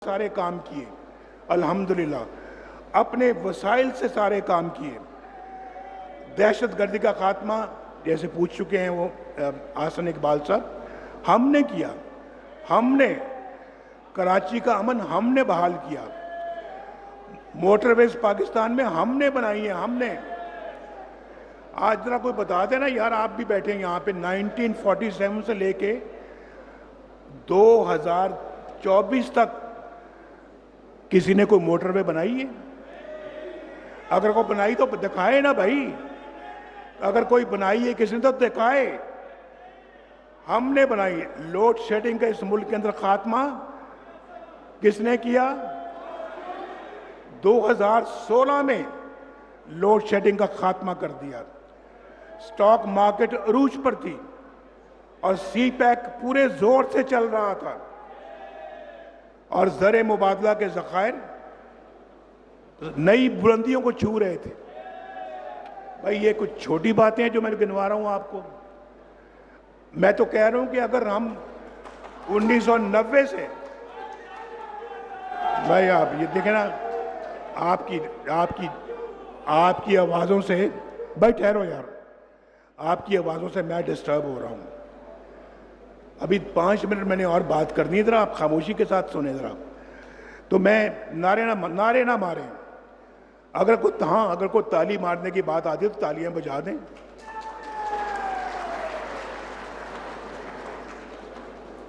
سارے کام کیے الحمدللہ، اپنے وسائل سے سارے کام کیے۔ دہشت گردی کا خاتمہ جیسے پوچھ چکے ہیں وہ آسن اقبال صاحب، ہم نے کیا۔ ہم نے کراچی کا امن ہم نے بحال کیا۔ موٹر ویز پاکستان میں ہم نے بنائی ہیں، ہم نے۔ آج ذرا کوئی بتا دے نا یار، آپ بھی بیٹھے ہیں یہاں پہ 1947 سے لے کے 2024 تک کسی نے کوئی موٹر وے بنائی ہے؟ اگر کوئی بنائی تو دکھائے نا بھائی، اگر کوئی بنائی ہے کسی نے تو دکھائے۔ ہم نے بنائی ہے۔ لوڈ شیڈنگ کا اس ملک کے اندر خاتمہ کس نے کیا؟ 2016 میں لوڈ شیڈنگ کا خاتمہ کر دیا۔ سٹاک مارکیٹ عروج پر تھی اور سی پیک پورے زور سے چل رہا تھا اور زر مبادلہ کے ذخائر نئی بلندیوں کو چھو رہے تھے۔ بھائی یہ کچھ چھوٹی باتیں ہیں جو میں گنوا رہا ہوں آپ کو۔ میں تو کہہ رہا ہوں کہ اگر ہم 1990 سے، بھائی آپ یہ دیکھیں نا، آپ کی آوازوں سے، بھائی ٹھہرو یار، آپ کی آوازوں سے میں ڈسٹرب ہو رہا ہوں۔ ابھی 5 منٹ میں نے اور بات کرنی ہے، ذرا آپ خاموشی کے ساتھ سنیں ذرا۔ تو میں نعرے نہ ماریں۔ اگر کوئی تالی مارنے کی بات آتی ہے تو تالیاں بجا دیں۔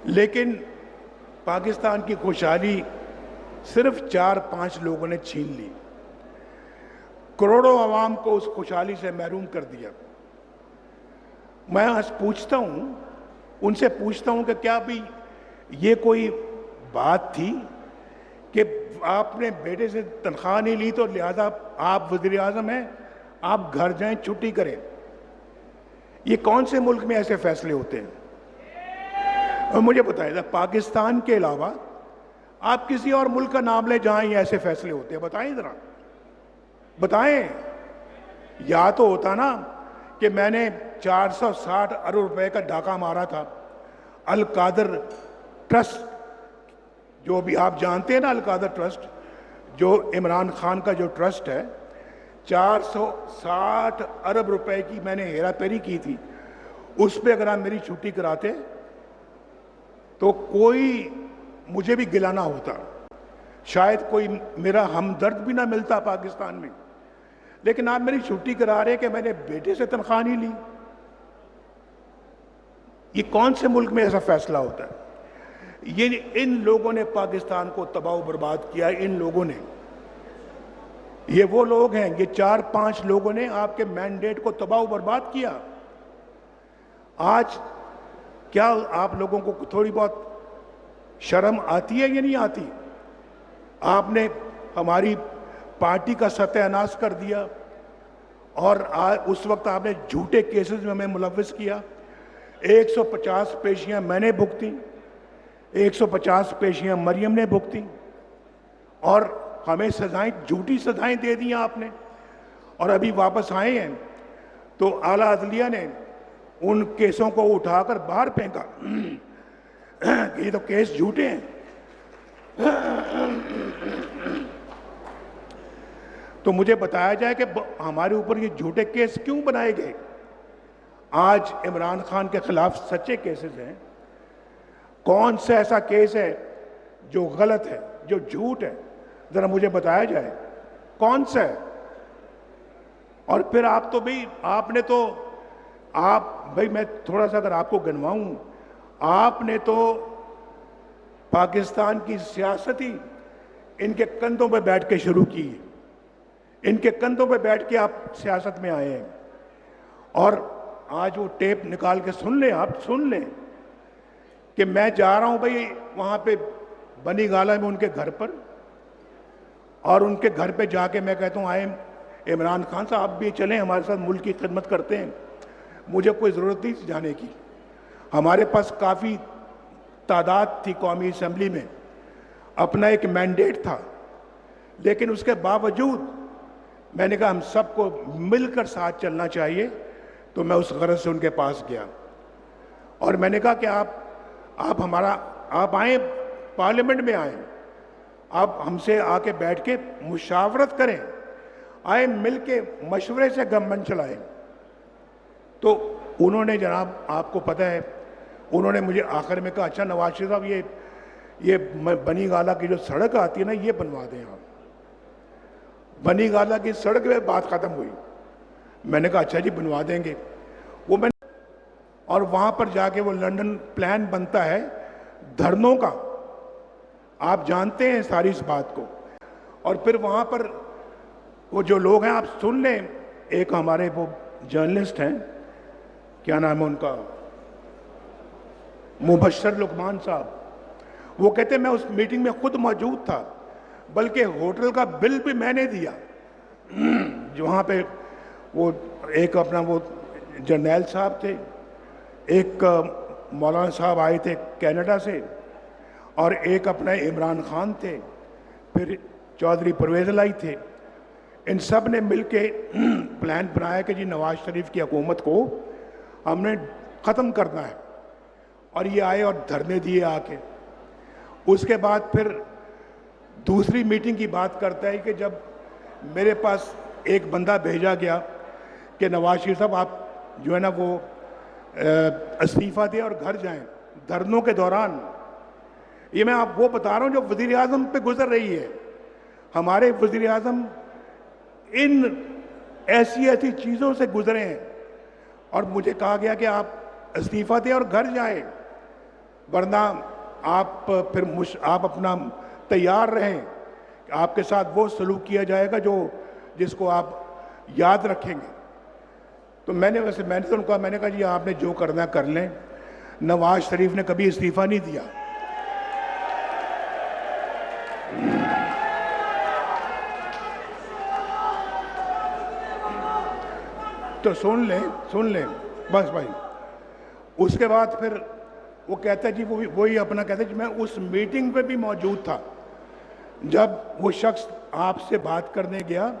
لیکن پاکستان کی خوشحالی صرف 4-5 لوگوں نے چھین لی، کروڑوں عوام کو اس خوشحالی سے محروم کر دیا۔ میں پوچھتا ہوں، ان سے پوچھتا ہوں کہ کیا بھی یہ کوئی بات تھی کہ آپ نے بیٹے سے تنخواہ نہیں لی تو لہذا آپ وزیر اعظم ہیں، آپ گھر جائیں چھٹی کریں؟ یہ کون سے ملک میں ایسے فیصلے ہوتے ہیں؟ اور مجھے بتائیں، پاکستان کے علاوہ آپ کسی اور ملک کا نام لیں جہاں یہ ایسے فیصلے ہوتے ہیں؟ بتائیں ذرا، بتائیں۔ یا تو ہوتا نا کہ میں نے 460 ارب روپے کا ڈاکہ مارا تھا القادر ٹرسٹ، جو بھی آپ جانتے ہیں نا، القادر ٹرسٹ جو عمران خان کا جو ٹرسٹ ہے، 460 ارب روپے کی میں نے ہیرا پھیری کی تھی۔ اس پہ اگر آپ میری چھٹی کراتے تو کوئی مجھے بھی گلہ نہ ہوتا، شاید کوئی میرا ہمدرد بھی نہ ملتا پاکستان میں۔ لیکن آپ میری چھٹی کرا رہے کہ میں نے بیٹے سے تنخواہ نہیں لی۔ یہ کون سے ملک میں ایسا فیصلہ ہوتا ہے؟ یہ ان لوگوں نے پاکستان کو تباہ و برباد کیا۔ ان لوگوں نے، یہ وہ لوگ ہیں، یہ 4-5 لوگوں نے آپ کے مینڈیٹ کو تباہ و برباد کیا۔ آج کیا آپ لوگوں کو تھوڑی بہت شرم آتی ہے یا نہیں آتی؟ آپ نے ہماری پارٹی کا ستیہ ناش کر دیا اور اس وقت آپ نے جھوٹے کیسز میں ہمیں ملوث کیا۔ 150 پیشیاں میں نے بھگتیں، 150 پیشیاں مریم نے بھگتیں، اور ہمیں سزائیں، جھوٹی سزائیں دے دیں آپ نے۔ اور ابھی واپس آئے ہیں تو اعلیٰ عدلیہ نے ان کیسوں کو اٹھا کر باہر پھینکا کہ یہ تو کیس جھوٹے ہیں۔ تو مجھے بتایا جائے کہ ہمارے اوپر یہ جھوٹے کیس کیوں بنائے گئے؟ آج عمران خان کے خلاف سچے کیسز ہیں۔ کون سا ایسا کیس ہے جو غلط ہے، جو جھوٹ ہے؟ ذرا مجھے بتایا جائے کون سا ہے؟ اور پھر آپ تو بھائی میں تھوڑا سا اگر آپ کو گنواؤں، آپ نے تو پاکستان کی سیاست ہی ان کے کندھوں پہ بیٹھ کے شروع کی۔ ان کے کندھوں پہ بیٹھ کے آپ سیاست میں آئے ہیں۔ اور آج وہ ٹیپ نکال کے سن لیں، آپ سن لیں کہ میں جا رہا ہوں بھائی وہاں پہ بنی گالہ میں ان کے گھر پر، اور ان کے گھر پہ جا کے میں کہتا ہوں آئے عمران خان صاحب آپ بھی چلیں ہمارے ساتھ، ملک کی خدمت کرتے ہیں۔ مجھے کوئی ضرورت نہیں جانے کی، ہمارے پاس کافی تعداد تھی قومی اسمبلی میں، اپنا ایک مینڈیٹ تھا۔ لیکن اس کے باوجود میں نے کہا ہم سب کو مل کر ساتھ چلنا چاہیے، تو میں اس غرض سے ان کے پاس گیا اور میں نے کہا کہ آپ آئیں، پارلیمنٹ میں آئیں، آپ ہم سے آ کے بیٹھ کے مشاورت کریں، آئے مل کے مشورے سے گورنمنٹ چلائیں۔ تو انہوں نے جناب آپ کو پتہ ہے انہوں نے مجھے آخر میں کہا اچھا نواز شریف صاحب یہ بنی گالہ کی جو سڑک آتی ہے نا یہ بنوا دیں آپ۔ بنی گالہ کی سڑک میں بات ختم ہوئی۔ میں نے کہا اچھا جی بنوا دیں گے۔ وہ میں اور وہاں پر جا کے وہ لنڈن پلان بنتا ہے دھرنوں کا، آپ جانتے ہیں ساری اس بات کو۔ اور پھر وہاں پر وہ جو لوگ ہیں آپ سن لیں، ایک ہمارے وہ جرنلسٹ ہیں، کیا نام ہے ان کا، مبشر لقمان صاحب، وہ کہتے ہیں میں اس میٹنگ میں خود موجود تھا، بلکہ ہوٹل کا بل بھی میں نے دیا۔ جو وہاں پہ وہ ایک اپنا وہ جرنیل صاحب تھے، ایک مولانا صاحب آئے تھے کینیڈا سے، اور ایک اپنا عمران خان تھے، پھر چودھری پرویز الہی تھے۔ ان سب نے مل کے پلان بنایا کہ جی نواز شریف کی حکومت کو ہم نے ختم کرنا ہے، اور یہ آئے اور دھرنے دیے آ کے۔ اس کے بعد پھر دوسری میٹنگ کی بات کرتا ہے کہ جب میرے پاس ایک بندہ بھیجا گیا کہ نواز شریف صاحب آپ جو ہے نا وہ استعفیٰ دیں اور گھر جائیں دھرنوں کے دوران۔ یہ میں آپ وہ بتا رہا ہوں جو وزیر اعظم پہ گزر رہی ہے۔ ہمارے وزیر اعظم ان ایسی چیزوں سے گزرے ہیں، اور مجھے کہا گیا کہ آپ استعفیٰ دیں اور گھر جائیں، ورنہ آپ پھر آپ اپنا تیار رہیں کہ آپ کے ساتھ وہ سلوک کیا جائے گا جس کو آپ یاد رکھیں گے۔ تو میں نے تو ان کو میں نے کہا جی آپ نے جو کرنا کر لیں، نواز شریف نے کبھی استعفیٰ نہیں دیا۔ تو سن لیں بس بھائی۔ اس کے بعد پھر وہ کہتا ہے جی وہی اپنا کہتا ہے جی میں اس میٹنگ پہ بھی موجود تھا جب وہ شخص آپ سے بات کرنے گیا،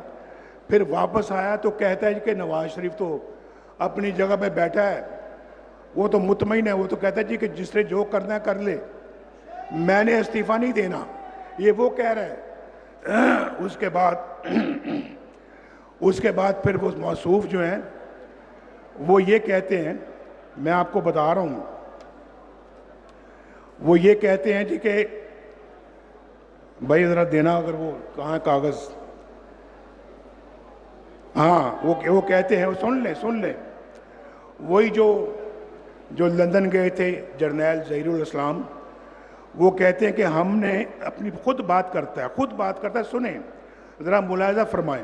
پھر واپس آیا تو کہتا ہے کہ نواز شریف تو اپنی جگہ پہ بیٹھا ہے، وہ تو مطمئن ہے، وہ تو کہتا ہے جی کہ جس نے جو کرنا ہے کر لے، میں نے استعفیٰ نہیں دینا، یہ وہ کہہ رہا ہے۔ اس کے بعد پھر وہ موصوف جو ہیں وہ یہ کہتے ہیں، میں آپ کو بتا رہا ہوں، وہ یہ کہتے ہیں جی کہ بھائی ذرا دینا اگر وہ کہاں کاغذ، ہاں وہ کہتے ہیں، سن لیں وہی جو لندن گئے تھے جرنیل ظہیر الاسلام، وہ کہتے ہیں کہ ہم نے اپنی خود بات کرتا ہے، سنیں ذرا ملاحظہ فرمائیں۔